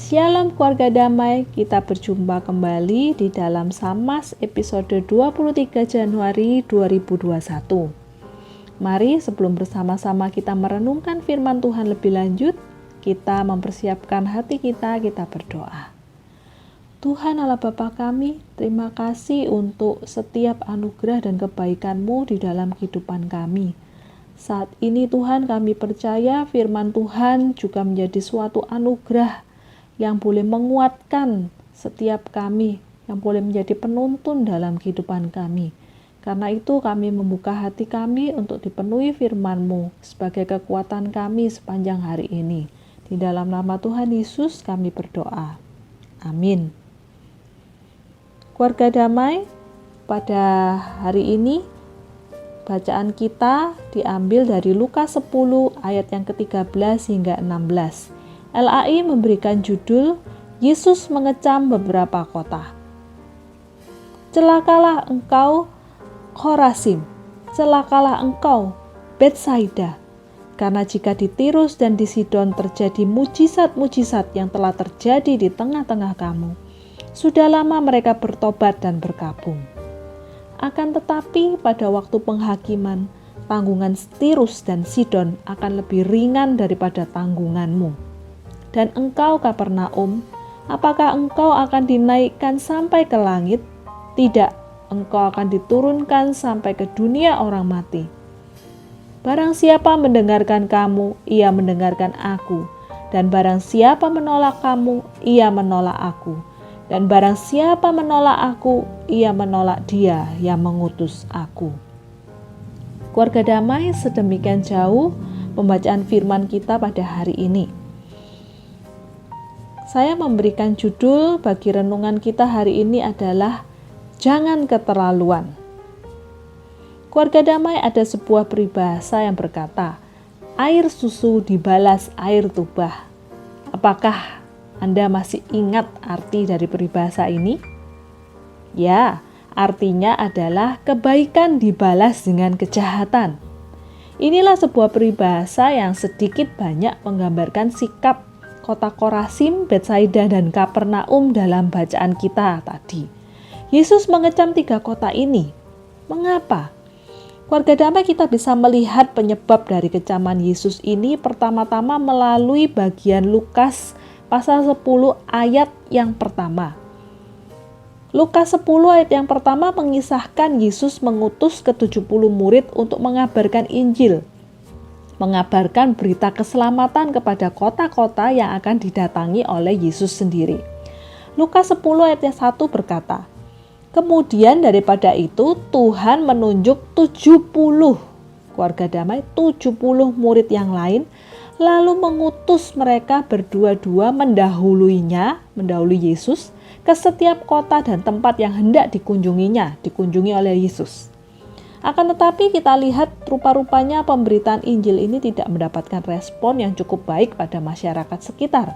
Shalom keluarga damai, kita berjumpa kembali di dalam Samas episode 23 Januari 2021. Mari sebelum bersama-sama kita merenungkan firman Tuhan lebih lanjut, kita mempersiapkan hati kita berdoa. Tuhan Allah Bapa kami, terima kasih untuk setiap anugerah dan kebaikan-Mu di dalam kehidupan kami. Saat ini Tuhan, kami percaya firman Tuhan juga menjadi suatu anugerah yang boleh menguatkan setiap kami, yang boleh menjadi penuntun dalam kehidupan kami. Karena itu kami membuka hati kami untuk dipenuhi firman-Mu sebagai kekuatan kami sepanjang hari ini. Di dalam nama Tuhan Yesus kami berdoa. Amin. Keluarga damai, pada hari ini bacaan kita diambil dari Lukas 10 ayat yang ke-13 hingga 16. LAI memberikan judul Yesus mengecam beberapa kota. Celakalah engkau Khorazim, celakalah engkau Betsaida, karena jika di Tirus dan di Sidon terjadi mujizat-mujizat yang telah terjadi di tengah-tengah kamu, sudah lama mereka bertobat dan berkabung. Akan tetapi pada waktu penghakiman, tanggungan Tirus dan Sidon akan lebih ringan daripada tanggunganmu. Dan engkau Kapernaum, apakah engkau akan dinaikkan sampai ke langit? Tidak, engkau akan diturunkan sampai ke dunia orang mati. Barang siapa mendengarkan kamu, ia mendengarkan aku. Dan barang siapa menolak kamu, ia menolak aku. Dan barang siapa menolak aku, ia menolak Dia yang mengutus aku. Keluarga damai, sedemikian jauh pembacaan firman kita pada hari ini. Saya memberikan judul bagi renungan kita hari ini adalah Jangan Keterlaluan. Keluarga damai, ada sebuah peribahasa yang berkata, air susu dibalas air tuba. Apakah Anda masih ingat arti dari peribahasa ini? Ya, artinya adalah kebaikan dibalas dengan kejahatan. Inilah sebuah peribahasa yang sedikit banyak menggambarkan sikap kota Khorazim, Betsaida, dan Kapernaum dalam bacaan kita tadi. Yesus mengecam 3 kota ini. Mengapa? Keluarga damai, kita bisa melihat penyebab dari kecaman Yesus ini pertama-tama melalui bagian Lukas pasal 10 ayat yang pertama. Lukas 10 ayat yang pertama mengisahkan Yesus mengutus ke-70 murid untuk mengabarkan Injil, mengabarkan berita keselamatan kepada kota-kota yang akan didatangi oleh Yesus sendiri. Lukas 10 ayat 1 berkata, kemudian daripada itu Tuhan menunjuk 70, keluarga damai, 70 murid yang lain, lalu mengutus mereka berdua-dua mendahului Yesus ke setiap kota dan tempat yang hendak dikunjungi oleh Yesus. Akan tetapi kita lihat rupa-rupanya pemberitaan Injil ini tidak mendapatkan respon yang cukup baik pada masyarakat sekitar.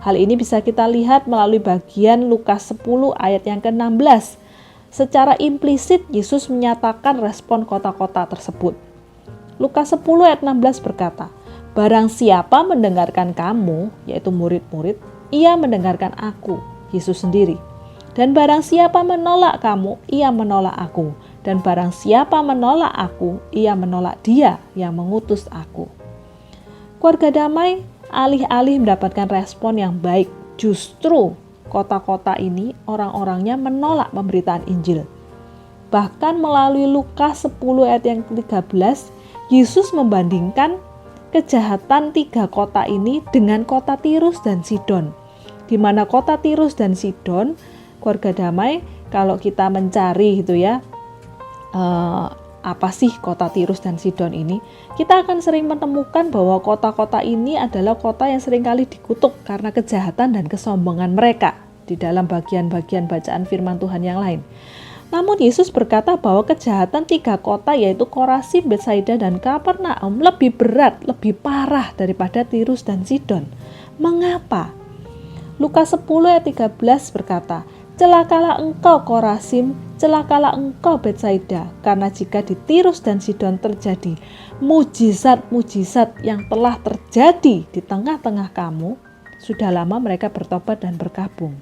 Hal ini bisa kita lihat melalui bagian Lukas 10 ayat yang ke-16. Secara implisit Yesus menyatakan respon kota-kota tersebut. Lukas 10 ayat 16 berkata, barang siapa mendengarkan kamu, yaitu murid-murid, ia mendengarkan aku, Yesus sendiri. Dan barang siapa menolak kamu, ia menolak aku. Dan barang siapa menolak aku, ia menolak Dia yang mengutus aku. Keluarga damai, alih-alih mendapatkan respon yang baik, justru kota-kota ini orang-orangnya menolak pemberitaan Injil. Bahkan melalui Lukas 10 ayat yang ke-13, Yesus membandingkan kejahatan 3 kota ini dengan kota Tirus dan Sidon. Di mana kota Tirus dan Sidon, keluarga damai, kalau kita mencari apa sih kota Tirus dan Sidon ini, kita akan sering menemukan bahwa kota-kota ini adalah kota yang seringkali dikutuk karena kejahatan dan kesombongan mereka di dalam bagian-bagian bacaan firman Tuhan yang lain. Namun Yesus berkata bahwa kejahatan 3 kota yaitu Khorazim, Betsaida, dan Kapernaum lebih berat, lebih parah daripada Tirus dan Sidon. Mengapa? Lukas 10 ayat 13 berkata, celakalah engkau Khorazim, celakalah engkau Betsaida, karena jika di Tirus dan Sidon terjadi mujizat-mujizat yang telah terjadi di tengah-tengah kamu, Sudah lama mereka bertobat dan berkabung.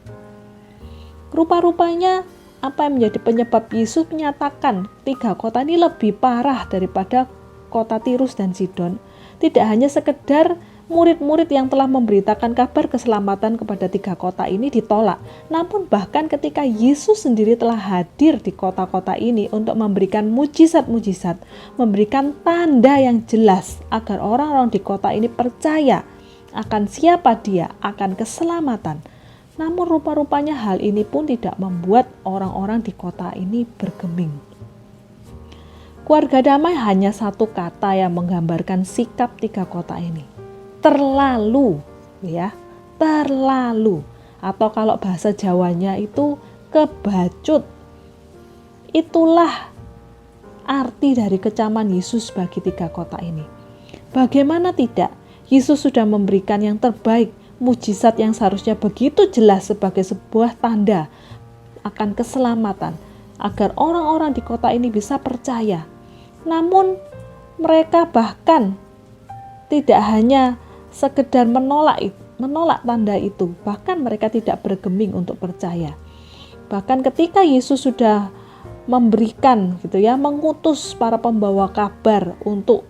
Rupa-rupanya apa yang menjadi penyebab Yesus menyatakan 3 kota ini lebih parah daripada kota Tirus dan Sidon. Tidak hanya sekedar murid-murid yang telah memberitakan kabar keselamatan kepada 3 kota ini ditolak, namun bahkan ketika Yesus sendiri telah hadir di kota-kota ini untuk memberikan mujizat-mujizat, memberikan tanda yang jelas agar orang-orang di kota ini percaya akan siapa Dia, akan keselamatan. Namun rupa-rupanya hal ini pun tidak membuat orang-orang di kota ini bergeming. Keluarga damai hanya satu kata yang menggambarkan sikap 3 kota ini. Terlalu, ya, terlalu. Atau kalau bahasa Jawanya itu kebacut. Itulah arti dari kecaman Yesus bagi 3 kota ini. Bagaimana tidak? Yesus sudah memberikan yang terbaik, mujizat yang seharusnya begitu jelas sebagai sebuah tanda akan keselamatan, agar orang-orang di kota ini bisa percaya. Namun mereka bahkan tidak hanya sekedar menolak tanda itu, bahkan mereka tidak bergeming untuk percaya. Bahkan ketika Yesus sudah memberikan mengutus para pembawa kabar untuk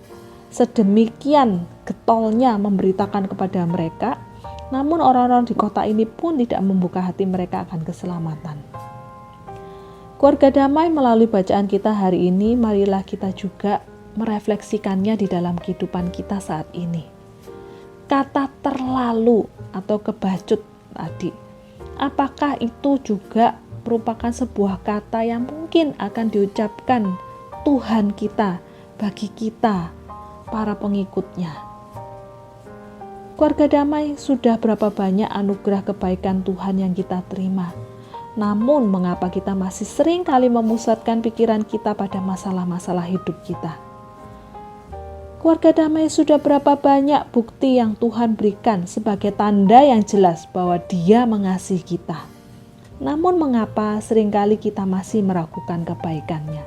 sedemikian getolnya memberitakan kepada mereka, namun orang-orang di kota ini pun tidak membuka hati mereka akan keselamatan. Keluarga damai, melalui bacaan kita hari ini, marilah kita juga merefleksikannya di dalam kehidupan kita saat ini. Kata terlalu atau kebacut tadi, apakah itu juga merupakan sebuah kata yang mungkin akan diucapkan Tuhan kita bagi kita, para pengikutnya? Keluarga damai, sudah berapa banyak anugerah kebaikan Tuhan yang kita terima. Namun mengapa kita masih sering kali memusatkan pikiran kita pada masalah-masalah hidup kita? Keluarga damai, sudah berapa banyak bukti yang Tuhan berikan sebagai tanda yang jelas bahwa Dia mengasihi kita. Namun mengapa seringkali kita masih meragukan kebaikan-Nya?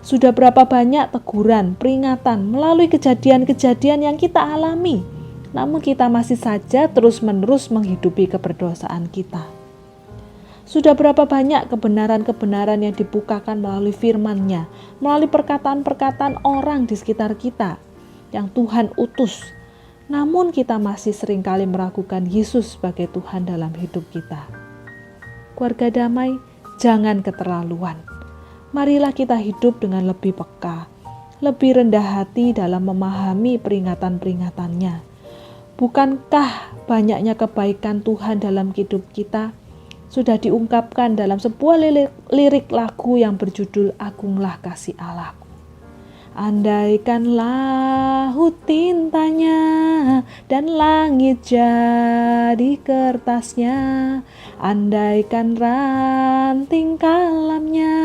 Sudah berapa banyak teguran, peringatan melalui kejadian-kejadian yang kita alami, namun kita masih saja terus-menerus menghidupi keberdosaan kita. Sudah berapa banyak kebenaran-kebenaran yang dibukakan melalui firman-Nya, melalui perkataan-perkataan orang di sekitar kita yang Tuhan utus, namun kita masih seringkali meragukan Yesus sebagai Tuhan dalam hidup kita. Keluarga damai, jangan keterlaluan. Marilah kita hidup dengan lebih peka, lebih rendah hati dalam memahami peringatan-peringatannya. Bukankah banyaknya kebaikan Tuhan dalam hidup kita sudah diungkapkan dalam sebuah lirik lagu yang berjudul Agunglah Kasih Allahku. Andaikan laut tintanya dan langit jadi kertasnya, andaikan ranting kalamnya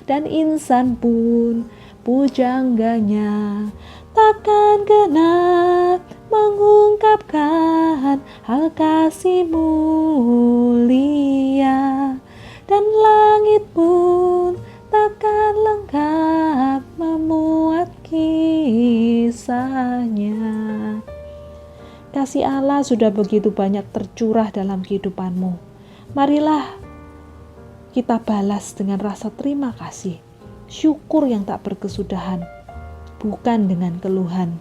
dan insan pun pujangganya, takkan genap mengungkapkan hal kasih mulia, dan langit pun takkan lengkap memuat kisahnya. Kasih Allah sudah begitu banyak tercurah dalam kehidupanmu. Marilah kita balas dengan rasa terima kasih, syukur yang tak berkesudahan, bukan dengan keluhan.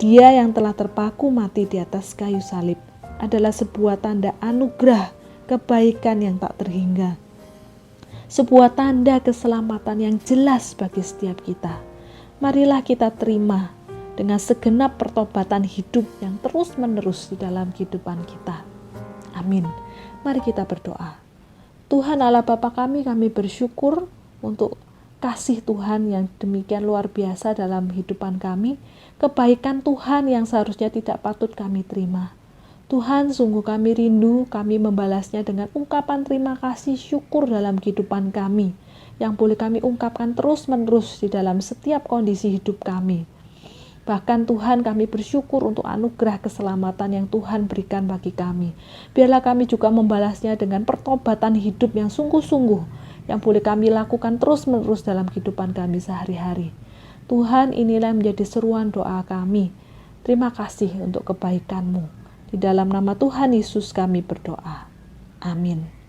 Dia yang telah terpaku mati di atas kayu salib adalah sebuah tanda anugerah kebaikan yang tak terhingga. Sebuah tanda keselamatan yang jelas bagi setiap kita. Marilah kita terima dengan segenap pertobatan hidup yang terus-menerus di dalam kehidupan kita. Amin. Mari kita berdoa. Tuhan Allah Bapa kami bersyukur untuk kasih Tuhan yang demikian luar biasa dalam kehidupan kami, kebaikan Tuhan yang seharusnya tidak patut kami terima. Tuhan, sungguh kami rindu, kami membalasnya dengan ungkapan terima kasih syukur dalam kehidupan kami, yang boleh kami ungkapkan terus-menerus di dalam setiap kondisi hidup kami. Bahkan Tuhan, kami bersyukur untuk anugerah keselamatan yang Tuhan berikan bagi kami. Biarlah kami juga membalasnya dengan pertobatan hidup yang sungguh-sungguh, yang boleh kami lakukan terus-menerus dalam kehidupan kami sehari-hari. Tuhan, inilah yang menjadi seruan doa kami. Terima kasih untuk kebaikan-Mu. Di dalam nama Tuhan Yesus kami berdoa. Amin.